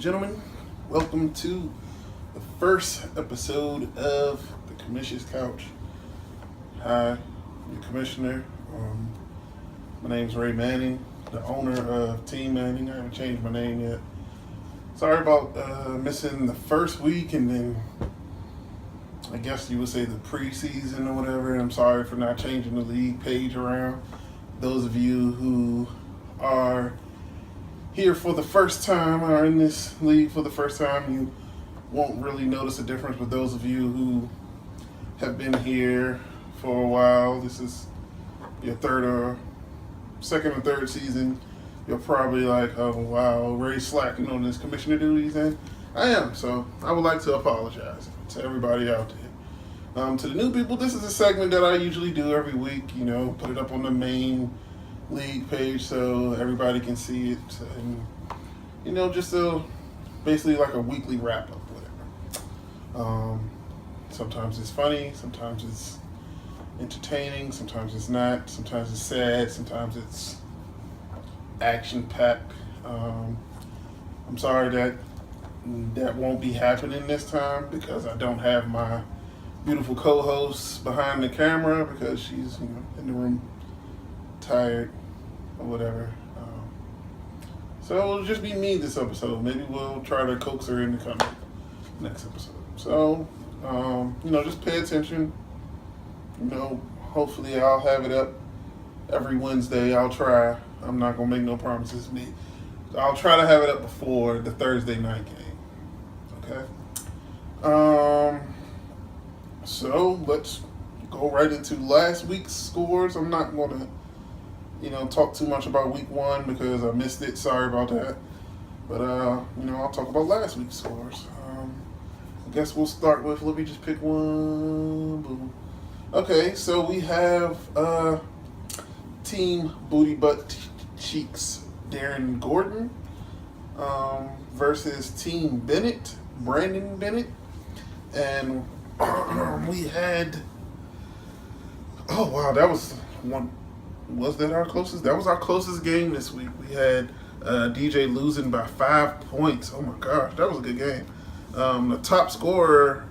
gentlemen, welcome to the first episode of the Commish's Couch. Hi, your commissioner. My name's Ray Manning, the owner of Team Manning. I haven't changed my name yet. Sorry about missing the first week and then I guess you would say the preseason or whatever. I'm sorry for not changing the league page around. Those of you who are here for the first time, or in this league for the first time, you won't really notice a difference. But those of you who have been here for a while, this is your second or third season, you're probably like, oh wow, Ray's slacking on his commissioner duties, and I am. So I would like to apologize to everybody out there. To the new people, this is a segment that I usually do every week, put it up on the main league page so everybody can see it, and just basically like a weekly wrap up, whatever. Sometimes it's funny, sometimes it's entertaining, sometimes it's not, sometimes it's sad, sometimes it's action packed. I'm sorry that won't be happening this time because I don't have my beautiful co-host behind the camera because she's in the room tired or whatever. So it'll just be me this episode. Maybe we'll try to coax her into coming next episode. So, just pay attention. Hopefully I'll have it up every Wednesday. I'll try. I'm not going to make no promises. I'll try to have it up before the Thursday night game. Okay? So let's go right into last week's scores. I'm not going to talk too much about week one because I missed it. Sorry about that. But, I'll talk about last week's scores. I guess we'll start with, let me just pick one. Boom. Okay, so we have Team Booty Butt Cheeks Darren Gordon versus Team Bennett, Brandon Bennett. And we had, oh wow, that was one. Was that our closest? That was our closest game this week. We had DJ losing by 5 points. Oh my gosh, that was a good game. The top scorer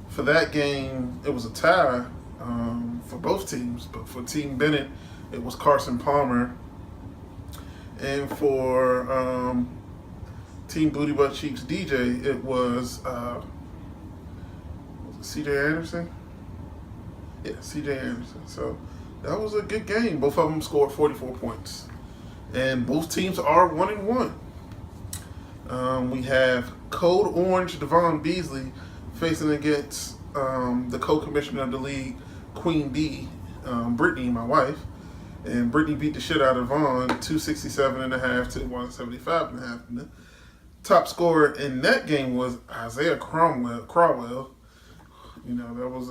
for that game, it was a tie for both teams. But for Team Bennett, it was Carson Palmer. And for Team Booty Butt Cheeks DJ, it was CJ Anderson? Yeah, CJ Anderson. So that was a good game. Both of them scored 44 points. And both teams are 1-1. We have Code Orange Devon Beasley facing against the co-commissioner of the league, Queen B, Brittany, my wife. And Brittany beat the shit out of Vaughn, 267.5 to 175.5. And the top scorer in that game was Isaiah Crowell. That was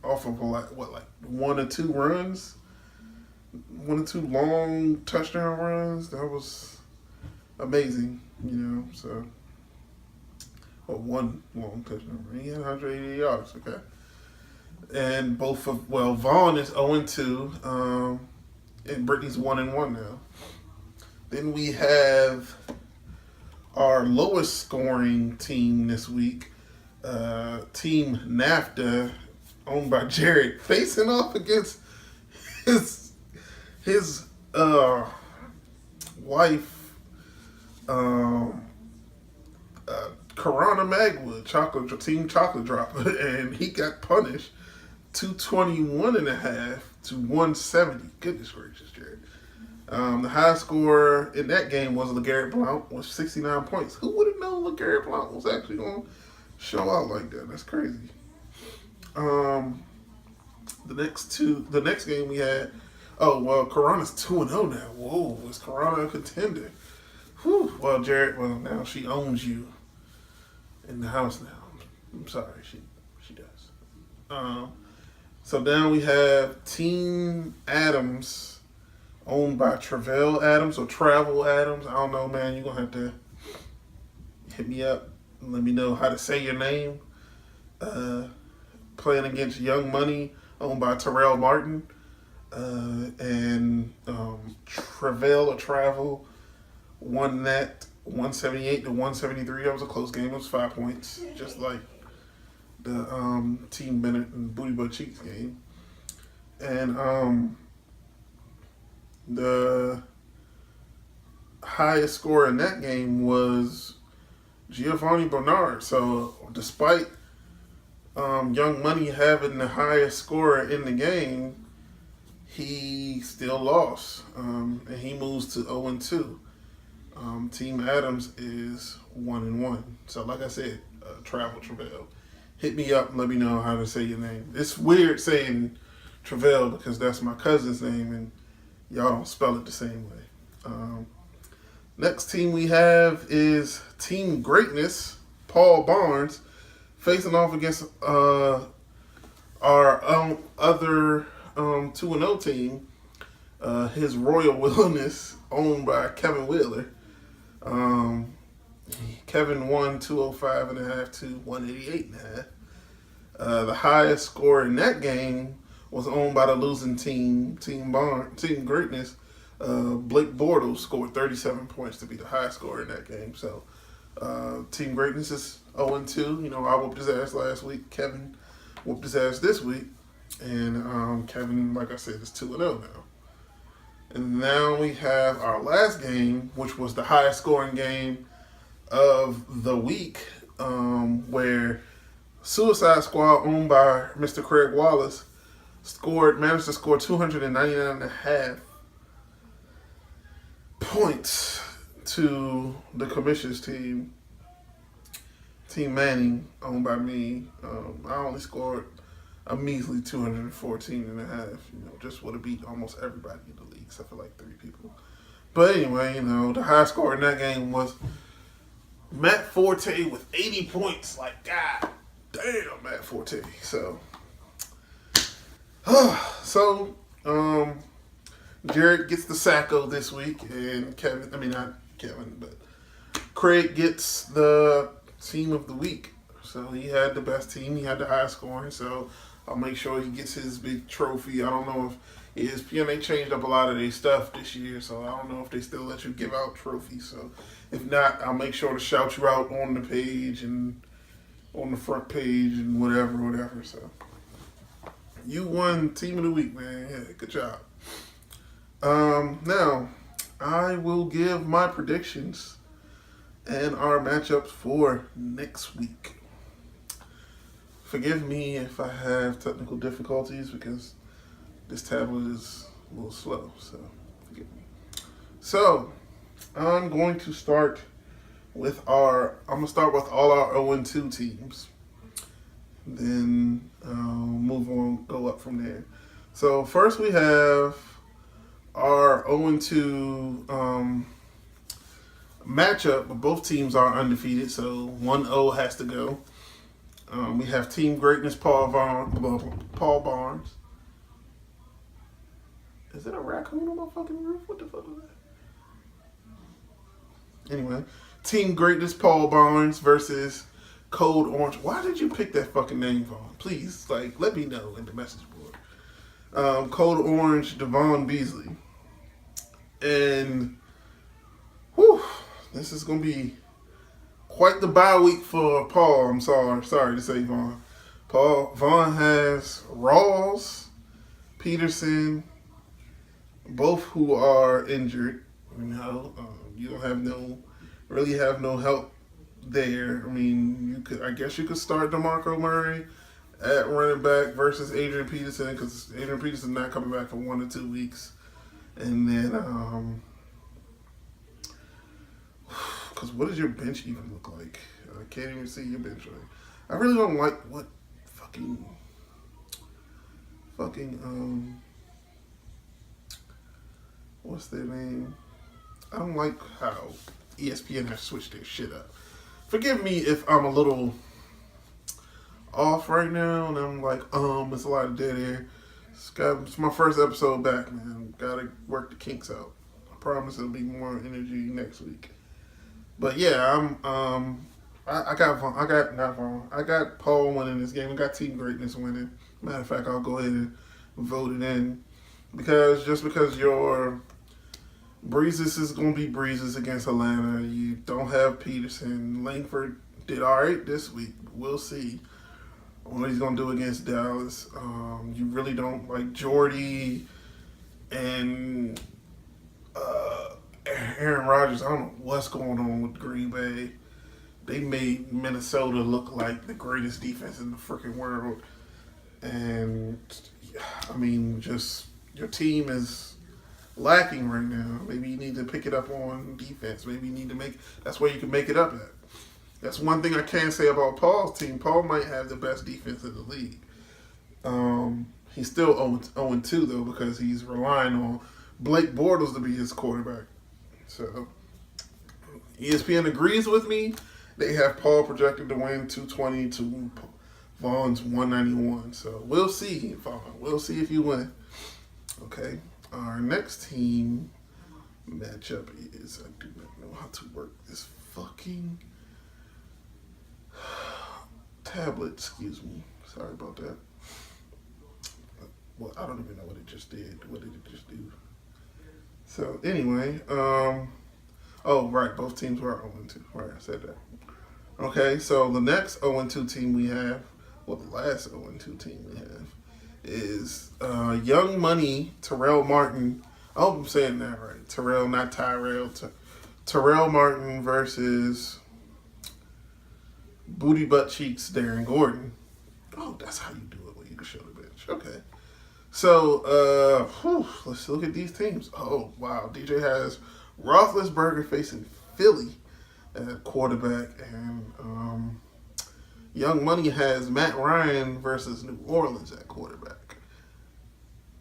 off of like 1 or 2 runs, 1 or 2 long touchdown runs. That was amazing, so. Or 1 long touchdown run. He had 180 yards, okay. And Vaughn is 0-2, and Brittany's 1-1 now. Then we have our lowest scoring team this week, Team NAFTA, owned by Jared, facing off against his wife, Karana Magwood, Team Chocolate Dropper, and he got punished 221.5 to 170. Goodness gracious, Jared. The high scorer in that game was LeGarrette Blount with 69 points. Who would have known LeGarrette Blount was actually going to show out like that? That's crazy. The next game we had, Karana's 2-0 now. Whoa, is Karana a contender? Whew. Well, Jared, now she owns you in the house now. I'm sorry, she does. So now we have Team Adams, owned by Travell Adams or Travel Adams. I don't know, man. You're going to have to hit me up and let me know how to say your name. Playing against Young Money, owned by Terrell Martin. And Travell or Travel won that 178 to 173. That was a close game. It was 5 points, just like the Team Bennett and Booty Butt Cheeks game. And the highest score in that game was Giovanni Bernard. So despite Young Money having the highest score in the game, he still lost, and he moves to 0-2. Team Adams is 1-1. So, like I said, Travel Travell, hit me up and let me know how to say your name. It's weird saying Travell because that's my cousin's name, and y'all don't spell it the same way. Next team we have is Team Greatness, Paul Barnes, facing off against our other 2-0 team, his Royal Wilderness, owned by Kevin Wheeler. Kevin won 205.5 to 188.5. The highest score in that game was owned by the losing team, Team Greatness. Blake Bortles scored 37 points to be the highest scorer in that game. So, Team Greatness is 0-2. You know, I whooped his ass last week. Kevin whooped his ass this week. And Kevin, like I said, is 2-0 now. And now we have our last game, which was the highest scoring game of the week, where Suicide Squad, owned by Mr. Craig Wallace, managed to score 299.5 points to the Commish's team, Team Manning, owned by me. I only scored a measly 214.5. Just would have beat almost everybody in the league, except for like 3 people. But anyway, the high score in that game was Matt Forte with 80 points. Like, God damn, Matt Forte. So, Jared gets the Sacco this week, and Craig gets the team of the week. So he had the best team. He had the highest scoring. So I'll make sure he gets his big trophy. I don't know if ESPN, they changed up a lot of their stuff this year, so I don't know if they still let you give out trophies. So if not, I'll make sure to shout you out on the page and on the front page and whatever. So you won Team of the Week, man. Yeah, good job. Now, I will give my predictions and our matchups for next week. Forgive me if I have technical difficulties because this tablet is a little slow, so forgive me. So, I'm going to start with all our 0-2 teams. Then move on, go up from there. So first we have our 0-2 matchup, but both teams are undefeated, so 1-0 has to go. We have Team Greatness, Paul Barnes. Is it a raccoon on my fucking roof? What the fuck is that? Anyway, Team Greatness, Paul Barnes versus Code Orange. Why did you pick that fucking name, Vaughn? Please, let me know in the message board. Code Orange, Devon Beasley. And, this is going to be quite the bye week for Paul. I'm sorry to say, Vaughn. Vaughn has Rawls, Peterson, both who are injured. You don't really have no help there. I guess you could start DeMarco Murray at running back versus Adrian Peterson, because Adrian Peterson not coming back for 1 or 2 weeks. And then, because what does your bench even look like? I can't even see your bench. I really don't like what fucking what's their name? I don't like how ESPN has switched their shit up. Forgive me if I'm a little off right now, and I'm like, it's a lot of dead air. It's my first episode back, man. Gotta work the kinks out. I promise it'll be more energy next week. But yeah, I got Paul winning this game. I got Team Greatness winning. Matter of fact, I'll go ahead and vote it in because your Breezes is going to be Breezes against Atlanta. You don't have Peterson. Langford did all right this week. We'll see what he's going to do against Dallas. You really don't like Jordy and Aaron Rodgers. I don't know what's going on with Green Bay. They made Minnesota look like the greatest defense in the freaking world. And, I mean, just your team is lacking right now. Maybe you need to pick it up on defense. Maybe you need to that's where you can make it up at. That's one thing I can say about Paul's team. Paul might have the best defense in the league. He's still 0-2 though because he's relying on Blake Bortles to be his quarterback. So ESPN agrees with me. They have Paul projected to win 220 to Vaughn's 191. So we'll see, Vaughn. We'll see if you win. Okay. Our next team matchup is, I do not know how to work this fucking tablet. Excuse me. Sorry about that. Well, I don't even know what it just did. What did it just do? So anyway, oh right, both teams were 0-2. Right, I said that. Okay, so the next 0-2 team we have, well, the last 0-2 team we have is Young Money, Terrell Martin. I hope I'm saying that right. Terrell, not Tyrell. Terrell Martin versus Booty Butt Cheeks, Darren Gordon. Oh, that's how you do it when you can show the bench. Okay. So, let's look at these teams. Oh, wow. DJ has Roethlisberger facing Philly at quarterback, and Young Money has Matt Ryan versus New Orleans at quarterback.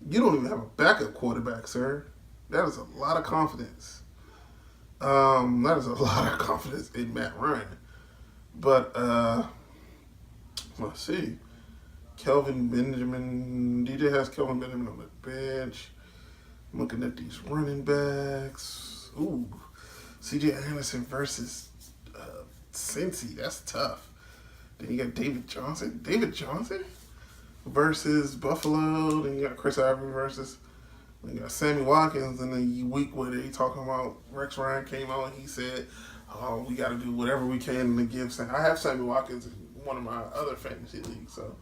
You don't even have a backup quarterback, sir. That is a lot of confidence. That is a lot of confidence in Matt Ryan. But, let's see. Kelvin Benjamin. DJ has Kelvin Benjamin on the bench. I'm looking at these running backs. Ooh. CJ Anderson versus Cincy. That's tough. Then you got David Johnson. David Johnson versus Buffalo. Then you got Chris Ivory versus. Then you got Sammy Watkins. And then the week where they talking about Rex Ryan came out and he said, "Oh, we got to do whatever we can to give." I have Sammy Watkins in one of my other fantasy leagues. So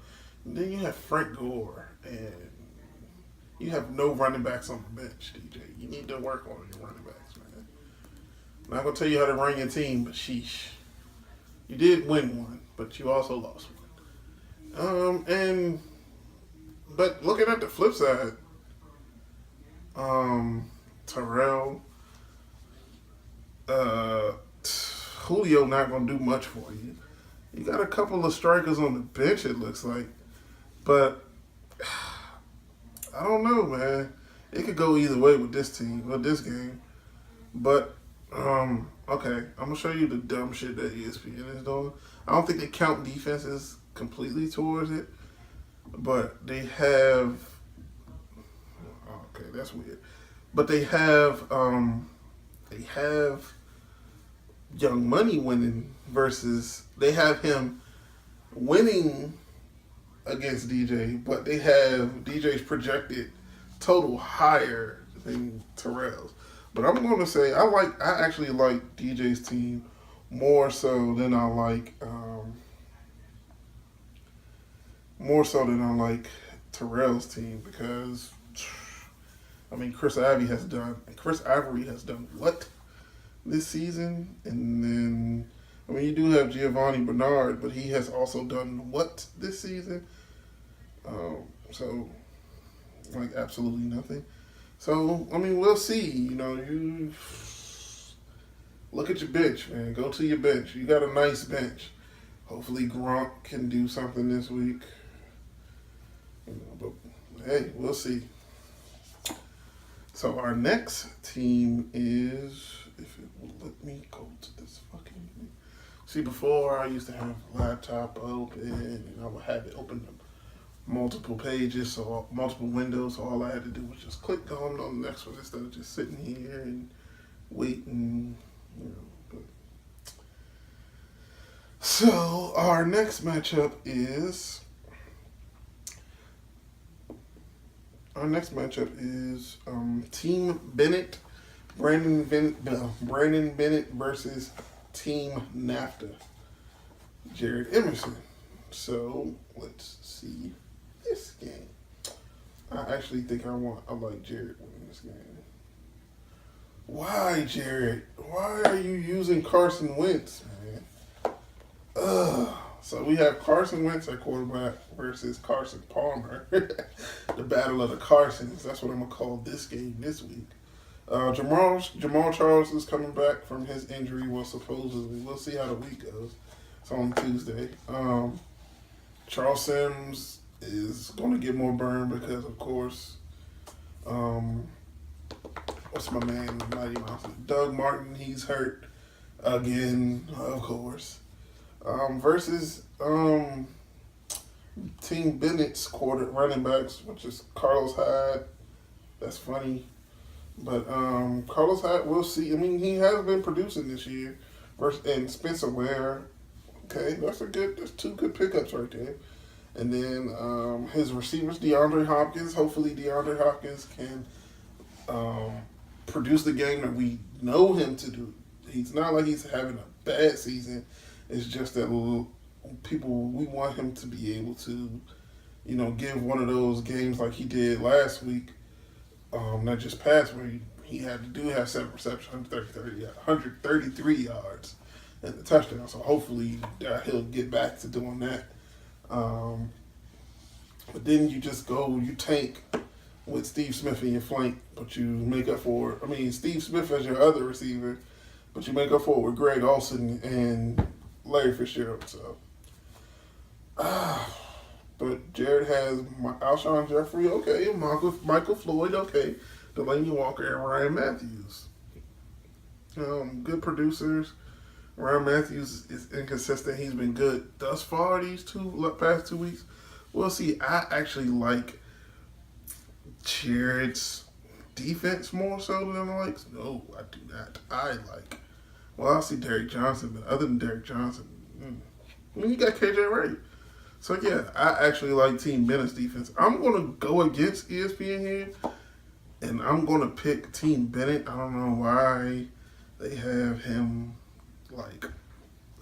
and then you have Frank Gore, and you have no running backs on the bench, DJ. You need to work on your running backs, man. I'm not gonna tell you how to run your team, but sheesh. You did win one, but you also lost one. But looking at the flip side, Terrell, Julio not gonna do much for you. You got a couple of strikers on the bench, it looks like, but I don't know, man. It could go either way with this team, with this game. But okay, I'm gonna show you the dumb shit that ESPN is doing. I don't think they count defenses completely towards it, but they have. Okay, that's weird. But they have Young Money winning versus they have him winning against DJ, but they have DJ's projected total higher than Terrell's. But I'm going to say I actually like DJ's team more so than I like Terrell's team because I mean Chris Ivory has done what this season, and then I mean you do have Giovanni Bernard, but he has also done what this season? So like absolutely nothing. So I mean we'll see. You know, you look at your bench, man. Go to your bench. You got a nice bench. Hopefully Gronk can do something this week. You know, but hey, we'll see. So our next team is, if it will let me go to this fucking thing. See, before I used to have a laptop open and I would have it open multiple pages, so multiple windows, so all I had to do was just click on the next one instead of just sitting here and waiting, you know. But. So our next matchup is Team Bennett Brandon Bennett versus Team NAFTA, Jared Emerson. So let's see this game. I actually think I like Jared winning this game. Why, Jared? Why are you using Carson Wentz, man? So we have Carson Wentz at quarterback versus Carson Palmer. The battle of the Carsons. That's what I'm gonna call this game this week. Jamal Charles is coming back from his injury. Well, supposedly, we'll see how the week goes. It's on Tuesday. Charles Sims is going to get more burn because, of course, what's my man, Mighty Mouse? Doug Martin, he's hurt again, of course. Versus Team Bennett's running backs, which is Carlos Hyde. That's funny. But Carlos Hyde, we'll see. I mean, he has been producing this year. And Spencer Ware. Okay, that's two good pickups right there. And then his receivers, DeAndre Hopkins. Hopefully DeAndre Hopkins can produce the game that we know him to do. He's not like he's having a bad season. It's just that we want him to be able to, give one of those games like he did last week, not just passed, where he had to have 7 receptions, 133 yards and the touchdown. So hopefully he'll get back to doing that. But then you tank with Steve Smith in your flank, but you make up for it. I mean, Steve Smith as your other receiver, but you make up for it with Greg Olsen and Larry Fitzgerald. So, but Jared has Alshon Jeffrey, okay, Michael Floyd, okay, Delaney Walker, and Ryan Matthews. Good producers. Ryan Matthews is inconsistent. He's been good thus far these past 2 weeks. We'll see. I actually like Jared's defense more so than I like. No, I do not. I see Derrick Johnson, but other than Derrick Johnson, you got KJ Wright. So yeah, I actually like Team Bennett's defense. I'm gonna go against ESPN here, and I'm gonna pick Team Bennett. I don't know why they have him. Like,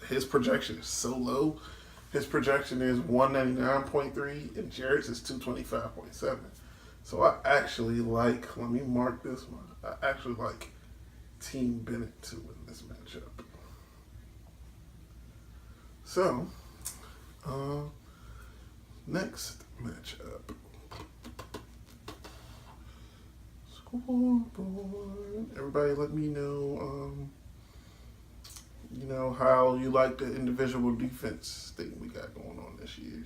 his projection is so low. His projection is 199.3, and Jared's is 225.7. So I actually let me mark this one. I actually like Team Bennett to win this matchup. So, next matchup. Scoreboard. Everybody let me know, how you like the individual defense thing we got going on this year.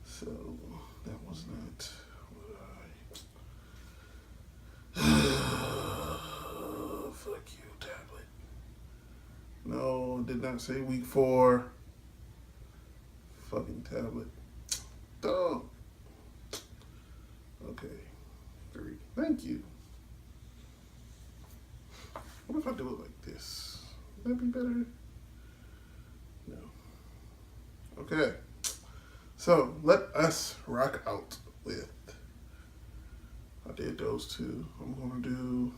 So, that was not what fuck you, tablet. No, did not say week 4. Fucking tablet. Oh. Okay. 3. Thank you. What if I do it like this? Would that be better? No. Okay. So, let us rock out with. I did those two. I'm going to do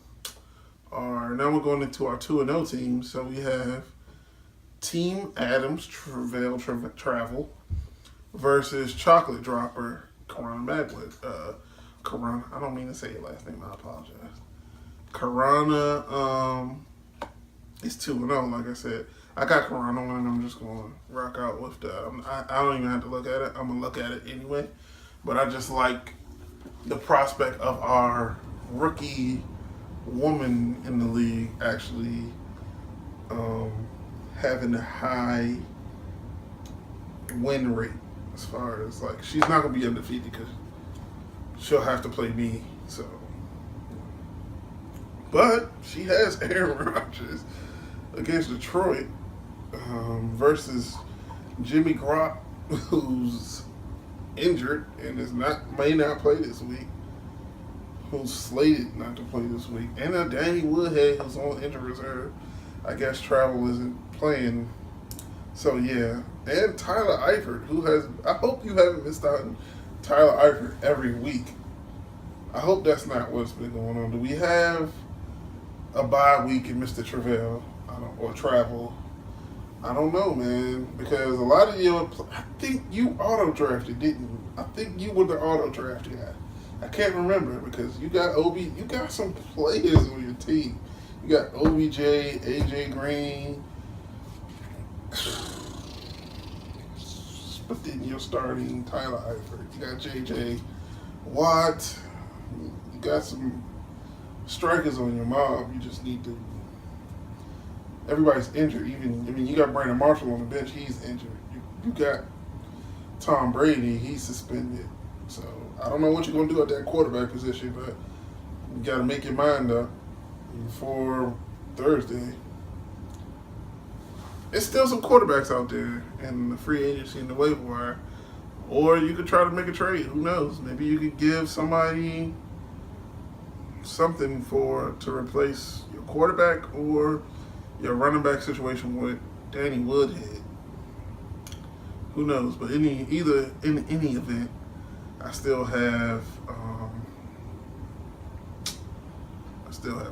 now we're going into our 2-0 team. So we have Team Adams Travel versus Chocolate Dropper Karan Magwood. Karan, I don't mean to say your last name, I apologize. Karana is 2-0, like I said. I got Karana on, and I'm just going to rock out with I don't even have to look at it. I'm going to look at it anyway. But I just like the prospect of our rookie woman in the league actually having a high win rate, as far as she's not going to be undefeated because she'll have to play me. So, but she has Aaron Rodgers against Detroit versus Jimmy Garoppolo, who's injured and may not play this week, who's slated not to play this week, and Danny Woodhead, who's on injured reserve. I guess Travel isn't playing. So yeah, and Tyler Eifert, I hope you haven't missed out on Tyler Eifert every week. I hope that's not what's been going on. Do we have a bye week in Mr. Travell, or travel. I don't know, man, because a lot of you, I think you auto drafted, didn't you? I think you were the auto drafted guy. I can't remember because you got some players on your team. You got OBJ, AJ Green, but then you're starting Tyler Eifert. You got JJ Watt. You got some strikers on your mob. You just need to. Everybody's injured. You got Brandon Marshall on the bench. He's injured. You got Tom Brady. He's suspended. So I don't know what you're gonna do at that quarterback position, but you got to make your mind up for Thursday. There's still some quarterbacks out there in the free agency and the waiver wire, or you could try to make a trade. Who knows? Maybe you could give somebody something to replace your quarterback or your running back situation with Danny Woodhead. Who knows? But in any event, I still have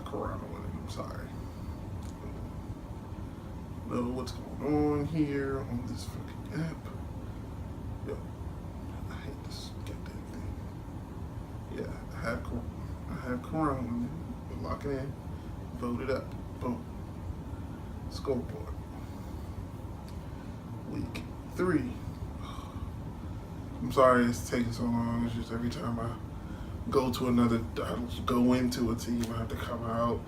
Corona with it. I'm sorry. Know what's going on here on this fucking app. Yo, I hate this goddamn thing. Yeah, I have Corona with it. We'll lock it in. Vote it up. Boom. Scoreboard. Week 3. I'm sorry it's taking so long. It's just every time I go into a team, I have to come out,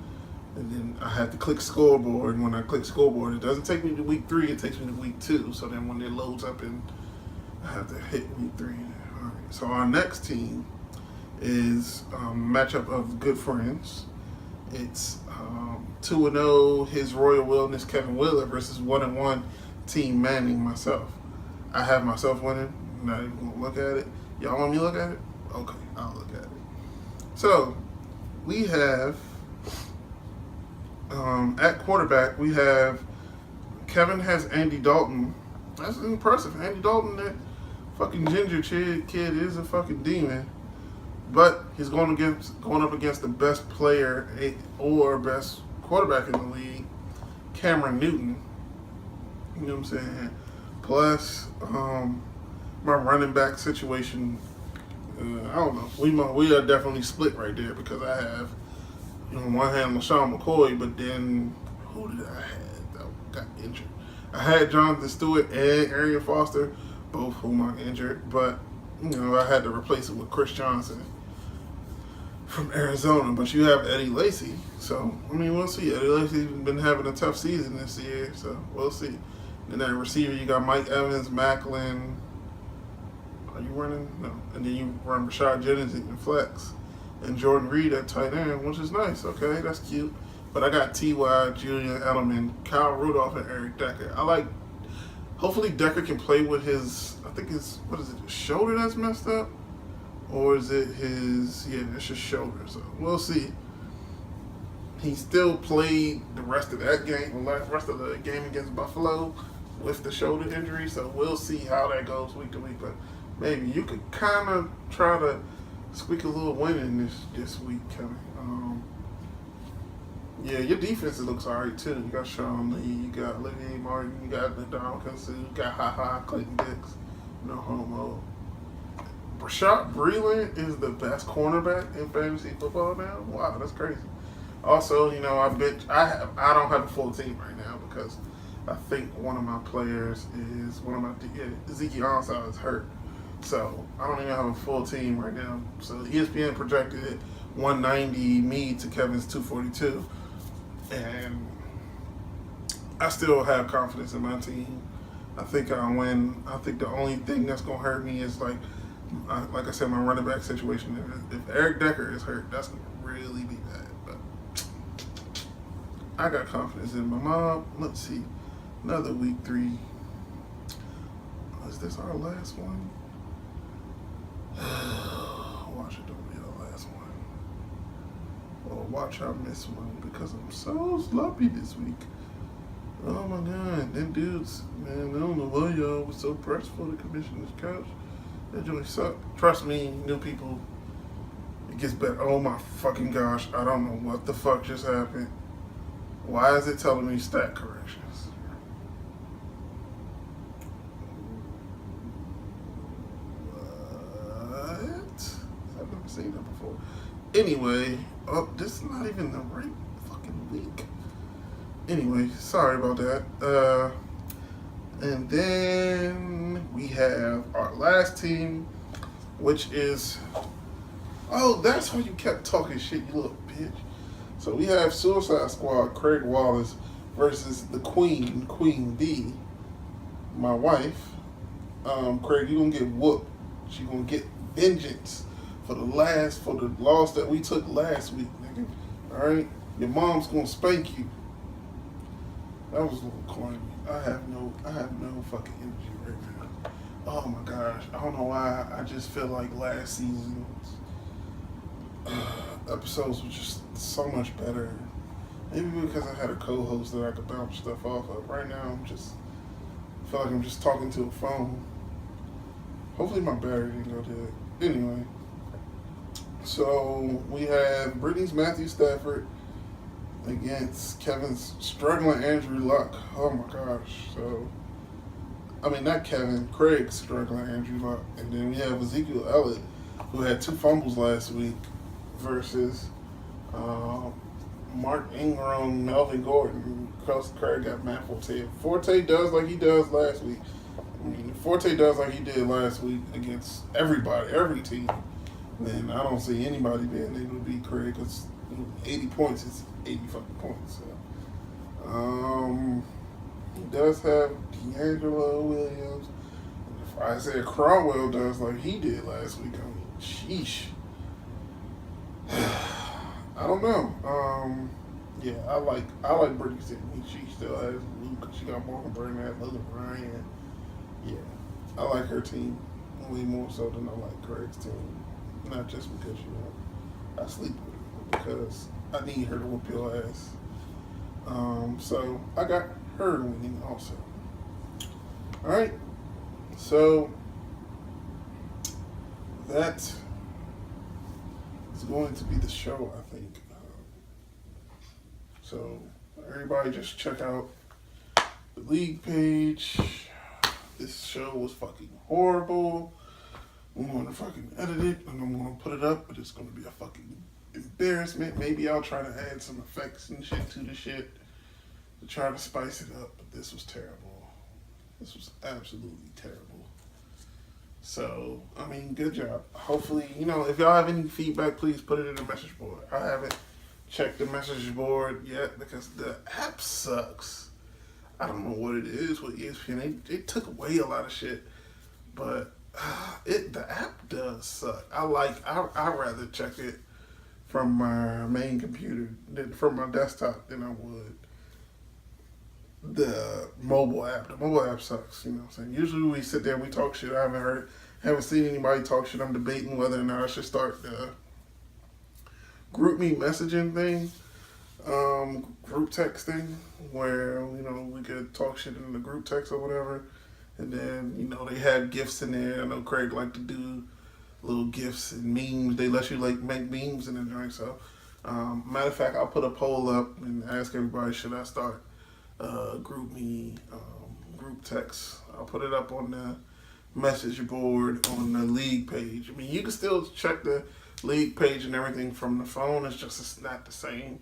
and then I have to click scoreboard. And when I click scoreboard, it doesn't take me to week 3. It takes me to week 2. So then when it loads up, and I have to hit week 3. All right. So our next team is matchup of good friends. It's 2-0 His Royal Wellness Kevin Wheeler versus 1-1 Team Manning myself. I have myself winning. I'm not even gonna look at it. Y'all want me to look at it? Okay, I'll look at it. So we have at quarterback we have Kevin has Andy Dalton. That's impressive. Andy Dalton, that fucking ginger kid is a fucking demon. But he's going up against the best player or best quarterback in the league, Cameron Newton. You know what I'm saying? Plus, my running back situation, I don't know. We are definitely split right there because I have, on one hand, LaShawn McCoy, but then who did I have that got injured? I had Jonathan Stewart and Arian Foster, both whom I injured, but I had to replace it with Chris Johnson from Arizona. But you have Eddie Lacy, so we'll see. Eddie Lacy's been having a tough season this year, so we'll see. And then receiver, you got Mike Evans, Macklin. Are you running? No. And then you run Rashad Jennings in flex, and Jordan Reed at tight end, which is nice. Okay, that's cute. But I got T.Y., Julian Edelman, Kyle Rudolph, and Eric Decker. Hopefully Decker can play with his, I think it's, his shoulder that's messed up? Or is it it's his shoulder. So we'll see. He still played the rest of that game, the rest of the game against Buffalo with the shoulder injury. So we'll see how that goes week to week. But maybe you could kind of try to squeak a little win in this week, Kevin. Your defense looks alright too. You got Sean Lee, you got Olivier Martin, you got Ndamukong Suh, you got Clayton Dix, no homo. Rashad Breeland is the best cornerback in fantasy football now. Wow, that's crazy. Also, I don't have a full team right now because I think one of my players is Ezekiel Ansah is hurt. So I don't even have a full team right now. So ESPN projected it 190 me to Kevin's 242. And I still have confidence in my team. I think I'll win. I think the only thing that's going to hurt me is, like I said, my running back situation. If Eric Decker is hurt, that's going to really be bad. But I got confidence in my mob. Let's see. Another week 3. Is this our last one? Watch it don't be our last one. Or watch I miss one because I'm so sloppy this week. Oh my God, them dudes, man, I don't know why y'all was so pressed for the commissioner's couch. That joint sucked. Trust me, new people, gets better. Oh my fucking gosh. I don't know what the fuck just happened. Why is it telling me stat corrections? What? I've never seen that before. Anyway, oh, this is not even the right fucking week. Anyway, sorry about that. And then we have our last team, which is... Oh, that's why you kept talking shit, you little bitch. So we have Suicide Squad, Craig Wallace versus the Queen B, my wife. Craig, you gonna get whooped. She gonna get vengeance for the loss that we took last week, nigga. Alright? Your mom's gonna spank you. That was a little corny. I have no fucking energy right now. Oh my gosh. I don't know why. I just feel like last season's episodes were just so much better. Maybe because I had a co-host that I could bounce stuff off of. Right now, I feel like I'm just talking to a phone. Hopefully my battery didn't go dead. Anyway, so we have Brittany's Matthew Stafford against Kevin's struggling Andrew Luck. Oh my gosh. So, I mean, not Kevin, Craig's struggling Andrew Luck. And then we have Ezekiel Elliott, who had 2 fumbles last week, versus Mark Ingram, Melvin Gordon. Craig got Matt Forte. Forte does like he does last week. I mean, if Forte does like he did last week against everybody, every team, then I don't see anybody being able to beat Craig, because 80 points is 80 fucking points. So. He does have D'Angelo Williams. If Isaiah Cromwell does like he did last week, I mean, sheesh. I don't know. Yeah, I like Brittany's team. She still has Luke. She got Morgan Burnett, Logan Ryan. Yeah, I like her team way more so than I like Craig's team. Not just because I sleep with her, but because I need her to whoop your ass. So I got her winning also. All right, so that is going to be the show, I think. So everybody just check out the league page. This show was fucking horrible. I'm going to fucking edit it and I'm going to put it up, but it's going to be a fucking embarrassment. Maybe I'll try to add some effects and shit to the shit to try to spice it up, but this was terrible. This was absolutely terrible. So, I mean, good job. Hopefully, if y'all have any feedback, please put it in the message board. I haven't checked the message board yet because the app sucks. I don't know what it is with ESPN. They took away a lot of shit, but the app does suck. I'd rather check it from my main computer from my desktop than I would the mobile app. The mobile app sucks, you know what I'm saying? Usually we sit there and we talk shit. I haven't seen anybody talk shit. I'm debating whether or not I should start the group me messaging thing, group text thing, where, we could talk shit in the group text or whatever. And then, they have gifts in there. I know Craig liked to do little gifts and memes. They let you make memes in the joint. So, matter of fact, I'll put a poll up and ask everybody, should I start group text? I'll put it up on the message board on the league page. I mean, you can still check the league page and everything from the phone. It's not the same.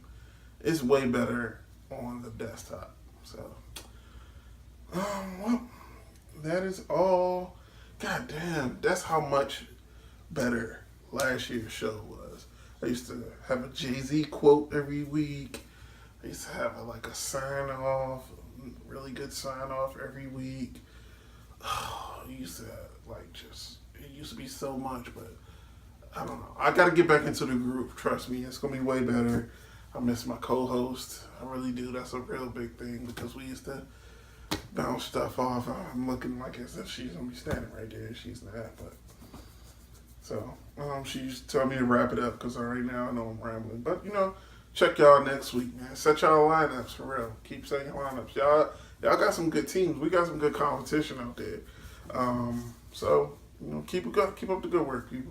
It's way better on the desktop. So, well, that is all. God damn, that's how much better last year's show was. I used to have a Jay-Z quote every week. I used to have a sign off, really good sign off every week. Oh, it used to be so much, but I don't know. I got to get back into the group. Trust me, it's going to be way better. I miss my co-host. I really do. That's a real big thing because we used to bounce stuff off. I'm looking like as if she's going to be standing right there. She's not, but so she used to tell me to wrap it up because right now I know I'm rambling. But, check y'all next week, man. Set y'all lineups for real. Keep setting your lineups. Y'all got some good teams. We got some good competition out there. So, keep up the good work, people.